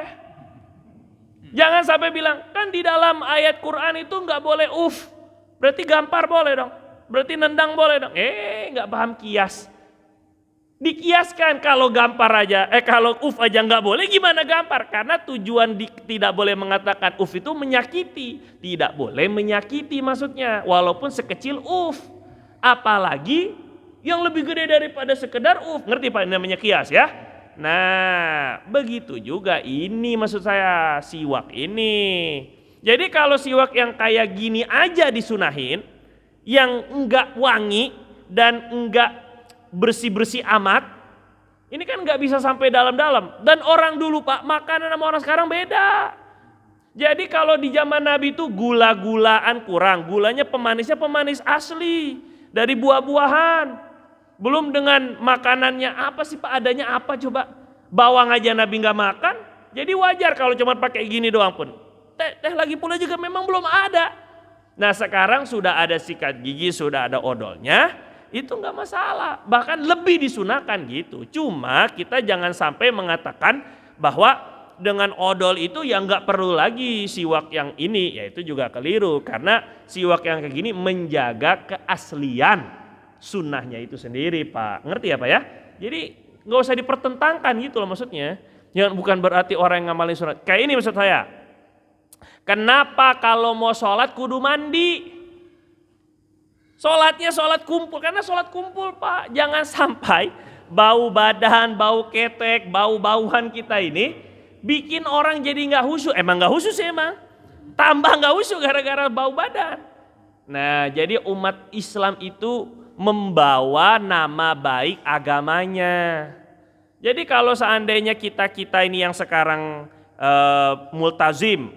Jangan sampai bilang, kan di dalam ayat Quran itu nggak boleh berarti gampar boleh dong, berarti nendang boleh dong. Nggak paham kias. Dikiaskan kalau gampar aja, kalau aja nggak boleh, gimana gampar? Karena tujuan tidak boleh mengatakan itu menyakiti, tidak boleh menyakiti maksudnya, walaupun sekecil apalagi yang lebih gede daripada sekedar ngerti Pak namanya kias ya? Nah begitu juga ini maksud saya siwak ini. Jadi kalau siwak yang kayak gini aja disunahin, yang enggak wangi dan enggak bersih-bersih amat, ini kan enggak bisa sampai dalam-dalam. Dan orang dulu Pak, makanan sama orang sekarang beda. Jadi kalau di zaman Nabi itu gula-gulaan kurang, gulanya pemanis asli dari buah-buahan. Belum dengan makanannya apa sih Pak, adanya apa coba? Bawang aja Nabi nggak makan, jadi wajar kalau cuma pakai gini doang pun. Teh lagi pula juga memang belum ada. Nah sekarang sudah ada sikat gigi, sudah ada odolnya, itu nggak masalah. Bahkan lebih disunahkan gitu. Cuma kita jangan sampai mengatakan bahwa dengan odol itu ya nggak perlu lagi siwak yang ini, ya itu juga keliru. Karena siwak yang kayak gini menjaga keaslian sunnahnya itu sendiri Pak, ngerti ya Pak ya? Jadi nggak usah dipertentangkan gitu loh maksudnya. Ya bukan berarti orang yang ngamalin sunat. Kayak ini maksud saya. Kenapa kalau mau sholat kudu mandi? Sholatnya sholat kumpul, karena sholat kumpul Pak. Jangan sampai bau badan, bau ketek, bau-bauan kita ini bikin orang jadi nggak khusyuk. Emang nggak khusyuk sih emang. Tambah nggak khusyuk gara-gara bau badan. Nah jadi umat Islam itu membawa nama baik agamanya. Jadi kalau seandainya kita ini yang sekarang multazim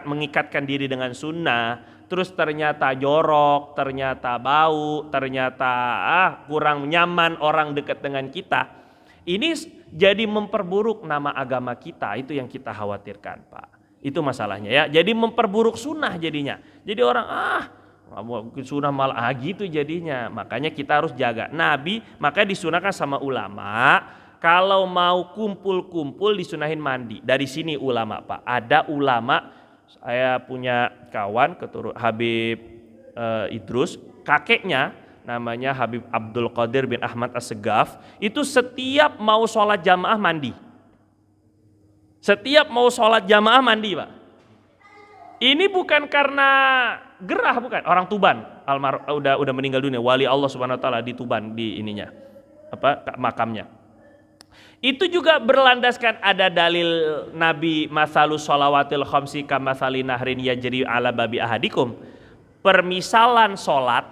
mengikatkan diri dengan sunnah, terus ternyata jorok, ternyata bau, ternyata kurang nyaman orang dekat dengan kita, ini jadi memperburuk nama agama kita. Itu yang kita khawatirkan Pak. Itu masalahnya ya. Jadi memperburuk sunnah jadinya. Jadi orang sunnah malah gitu jadinya. Makanya kita harus jaga. Nabi makanya disunahkan sama ulama, kalau mau kumpul-kumpul disunahin mandi. Dari sini ulama Pak. Ada ulama, saya punya kawan Habib Idrus, kakeknya namanya Habib Abdul Qadir bin Ahmad As-Segaf, itu setiap mau sholat jamaah mandi. Setiap mau sholat jamaah mandi Pak. Ini bukan karena gerah, bukan. Orang Tuban, udah meninggal dunia, wali Allah Subhanahu wa taala di Tuban, di ininya. Makamnya. Itu juga berlandaskan ada dalil Nabi masalu sholawatil khamsi kamathali nahrin yajri ala babi ahadikum. Permisalan sholat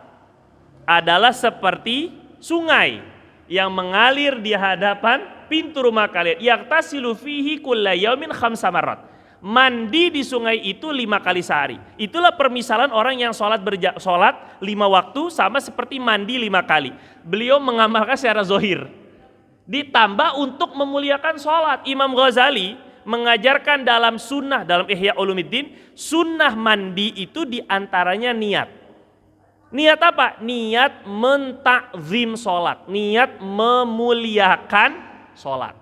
adalah seperti sungai yang mengalir di hadapan pintu rumah kalian. Yaqtasilu fihi kulla yaumin khamsa marrat. Mandi di sungai itu 5 kali sehari. Itulah permisalan orang yang sholat 5 waktu sama seperti mandi 5 kali. Beliau mengamalkan secara zohir. Ditambah untuk memuliakan sholat. Imam Ghazali mengajarkan dalam sunnah, dalam Ihya Ulumuddin, sunnah mandi itu diantaranya niat. Niat apa? Niat mentakzim sholat. Niat memuliakan sholat.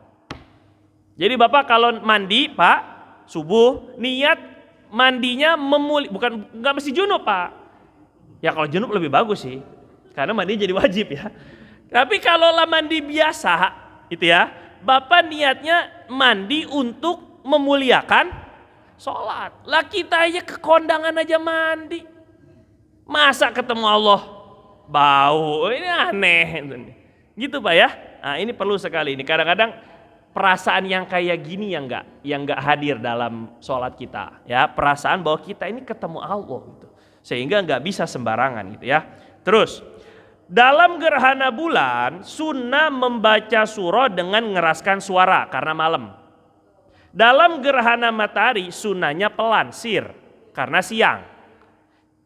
Jadi Bapak kalau mandi Pak, subuh, niat mandinya bukan nggak mesti junub Pak. Ya kalau junub lebih bagus sih, karena mandi jadi wajib ya. Tapi kalau lah mandi biasa, itu ya, Bapak niatnya mandi untuk memuliakan sholat. Lah kita aja ke kondangan aja mandi, masa ketemu Allah bau, ini aneh, gitu Pak ya. Nah ini perlu sekali ini. Kadang-kadang perasaan yang kayak gini yang nggak hadir dalam sholat kita, ya, perasaan bahwa kita ini ketemu Allah gitu, sehingga nggak bisa sembarangan gitu ya. Terus dalam gerhana bulan sunnah membaca surah dengan ngeraskan suara karena malam. Dalam gerhana matahari sunnahnya pelan sir karena siang.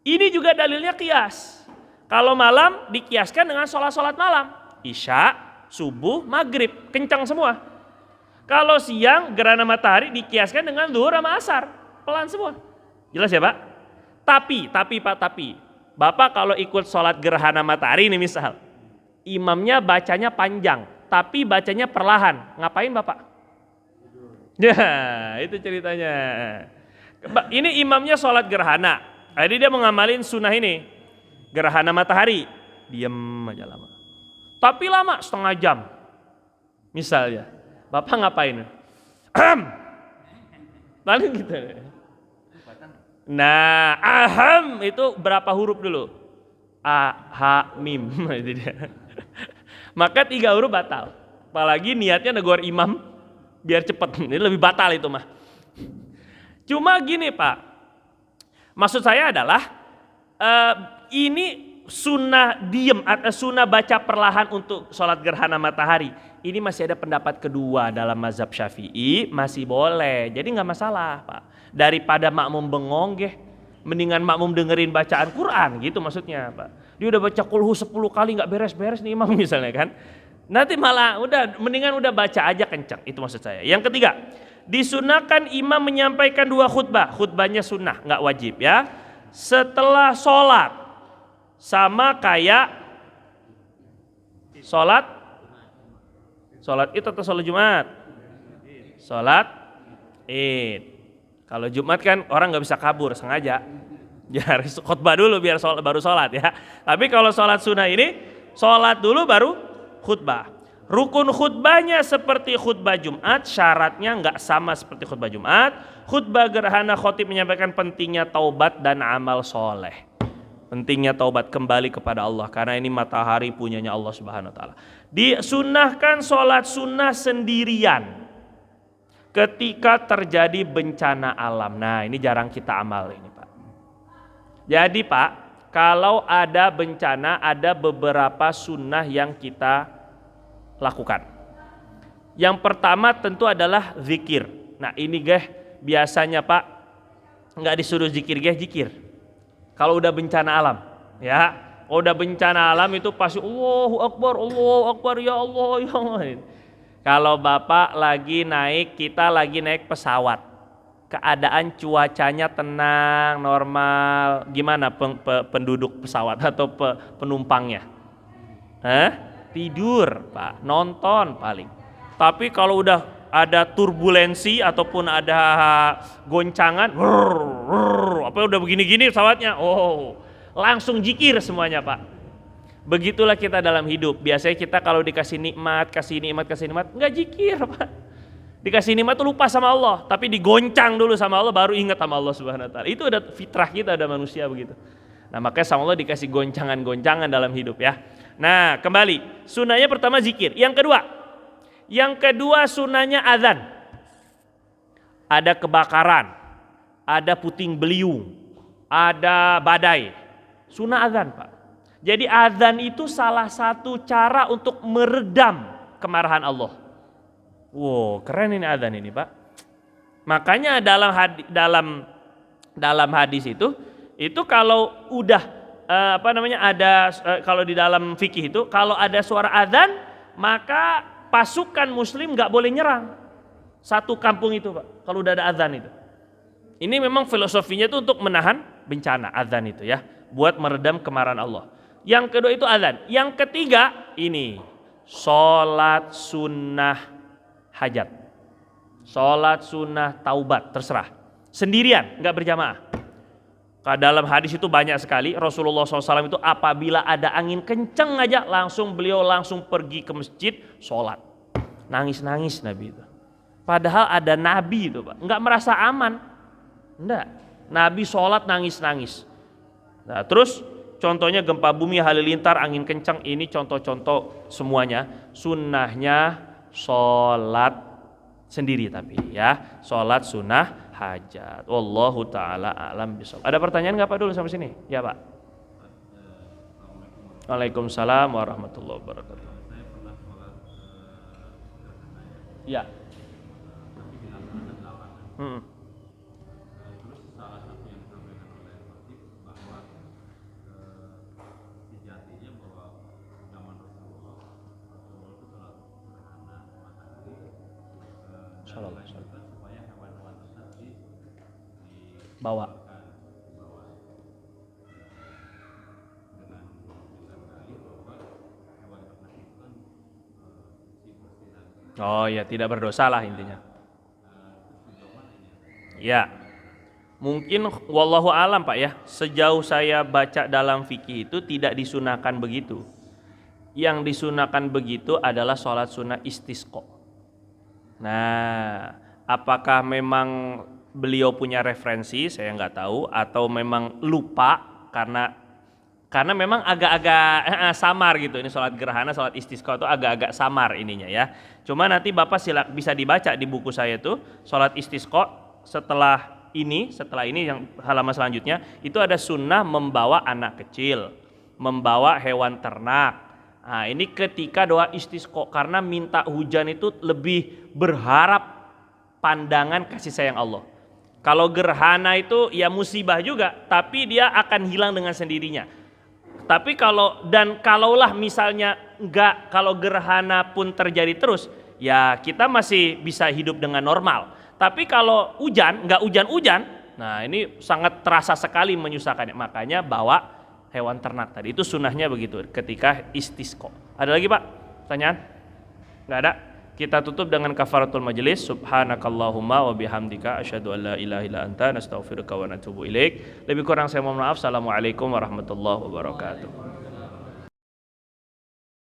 Ini juga dalilnya kias. Kalau malam dikiaskan dengan sholat malam, isya, subuh, maghrib, kencang semua. Kalau siang gerhana matahari dikiaskan dengan zuhur sama asar, pelan semua. Jelas ya Pak? Tapi Bapak kalau ikut sholat gerhana matahari ini misal, imamnya bacanya panjang, tapi bacanya perlahan, ngapain Bapak? Ya itu ceritanya. Ini imamnya sholat gerhana, jadi dia mengamalin sunnah ini, gerhana matahari, diem aja lama. Tapi lama setengah jam, misalnya. Bapak ngapain? Paling gitu. Nah, aham itu berapa huruf dulu? A, ha, mim. Itu dia. Maka 3 huruf batal. Apalagi niatnya negor imam biar cepat. Ini lebih batal itu mah. Cuma gini Pak, maksud saya adalah ini sunnah diem atau sunnah baca perlahan untuk sholat gerhana matahari. Ini masih ada pendapat kedua dalam mazhab Syafi'i, masih boleh. Jadi nggak masalah Pak. Daripada makmum bengong, mendingan makmum dengerin bacaan Quran gitu maksudnya Pak. Dia udah baca kulhu 10 kali nggak beres-beres nih imam misalnya kan. Nanti malah mendingan udah baca aja kencang. Itu maksud saya. Yang ketiga, disunahkan imam menyampaikan 2 khutbah. Khutbahnya sunnah, nggak wajib ya. Setelah sholat, sama kayak sholat Id atau sholat Jumat? Sholat Id. Kalau Jumat kan orang nggak bisa kabur sengaja, ya harus khutbah dulu biar baru sholat ya. Tapi kalau sholat sunnah ini, sholat dulu baru khutbah. Rukun khutbahnya seperti khutbah Jumat, syaratnya nggak sama seperti khutbah Jumat. Khutbah gerhana khotib menyampaikan pentingnya taubat dan amal soleh. Pentingnya taubat kembali kepada Allah karena ini matahari punyanya Allah Subhanahu wa taala. Disunnahkan sholat sunnah sendirian ketika terjadi bencana alam. Nah, ini jarang kita amal ini, Pak. Jadi, Pak, kalau ada bencana ada beberapa sunnah yang kita lakukan. Yang pertama tentu adalah zikir. Nah, ini biasanya, Pak, nggak disuruh zikir, zikir. Kalau udah bencana alam, ya, udah bencana alam itu pasti Allahu Akbar, ya Allah, ya Allah. Kalau Bapak kita lagi naik pesawat, keadaan cuacanya tenang, normal, gimana penduduk pesawat atau penumpangnya? Tidur, Pak, nonton paling. Tapi kalau udah ada turbulensi ataupun ada goncangan, udah begini-gini pesawatnya, langsung zikir semuanya Pak. Begitulah kita dalam hidup. Biasanya kita kalau dikasih nikmat, kasih nikmat, nggak zikir Pak. Dikasih nikmat tuh lupa sama Allah, tapi digoncang dulu sama Allah baru ingat sama Allah Subhanahu wa taala. Itu udah fitrah kita, ada manusia begitu. Nah makanya sama Allah dikasih goncangan-goncangan dalam hidup ya. Nah kembali, sunnahnya pertama zikir. Yang kedua sunnahnya azan. Ada kebakaran, ada puting beliung, ada badai. Sunnah azan Pak. Jadi azan itu salah satu cara untuk meredam kemarahan Allah. Wow, keren ini azan ini Pak. Makanya dalam hadis itu kalau udah kalau di dalam fikih itu kalau ada suara azan maka pasukan muslim nggak boleh nyerang satu kampung itu, Pak, kalau udah ada azan itu. Ini memang filosofinya itu untuk menahan bencana azan itu ya, buat meredam kemarahan Allah. Yang kedua itu azan. Yang ketiga ini sholat sunnah hajat, sholat sunnah taubat, terserah, sendirian, nggak berjamaah. Dalam hadis itu banyak sekali Rasulullah SAW itu apabila ada angin kenceng aja beliau langsung pergi ke masjid sholat, nangis Nabi itu. Padahal ada Nabi itu, Pak, nggak merasa aman. Enggak, Nabi sholat nangis. Nah, terus contohnya gempa bumi, halilintar, angin kencang, ini contoh-contoh semuanya. Sunnahnya sholat sendiri tapi ya, sholat sunnah hajat. Wallahu ta'ala a'lam bishawab. Ada pertanyaan nggak Pak dulu sampai sini? Ya Pak. Waalaikumsalam warahmatullahi wabarakatuh. Ya. Bawa. Oh ya, tidak berdosa lah intinya. Ya, mungkin wallahu alam Pak ya, sejauh saya baca dalam fikih itu tidak disunahkan begitu. Yang disunahkan begitu adalah sholat sunnah istisqa. Nah, apakah memang beliau punya referensi, saya nggak tahu, atau memang lupa karena memang agak-agak samar gitu. Ini sholat gerhana, sholat istisqa itu agak-agak samar ininya ya. Cuma nanti Bapak bisa dibaca di buku saya tuh, sholat istisqa setelah ini yang halaman selanjutnya itu ada sunnah membawa anak kecil, membawa hewan ternak. Nah, ini ketika doa istisqa karena minta hujan itu lebih berharap pandangan kasih sayang Allah. Kalau gerhana itu ya musibah juga, tapi dia akan hilang dengan sendirinya. Tapi kalaulah misalnya kalau gerhana pun terjadi terus, ya kita masih bisa hidup dengan normal. Tapi kalau nggak hujan-hujan, nah ini sangat terasa sekali menyusahkan. Makanya bawa hewan ternak tadi, itu sunnahnya begitu ketika istisqa. Ada lagi Pak? Pertanyaan? Nggak ada? Kita tutup dengan kafaratul majelis. Subhanakallahumma wa bihamdika asyhadu an la ilaha illa anta nastaghfiruka wa natubu ilaik. Lebih kurang saya mohon maaf. Assalamualaikum warahmatullahi wabarakatuh.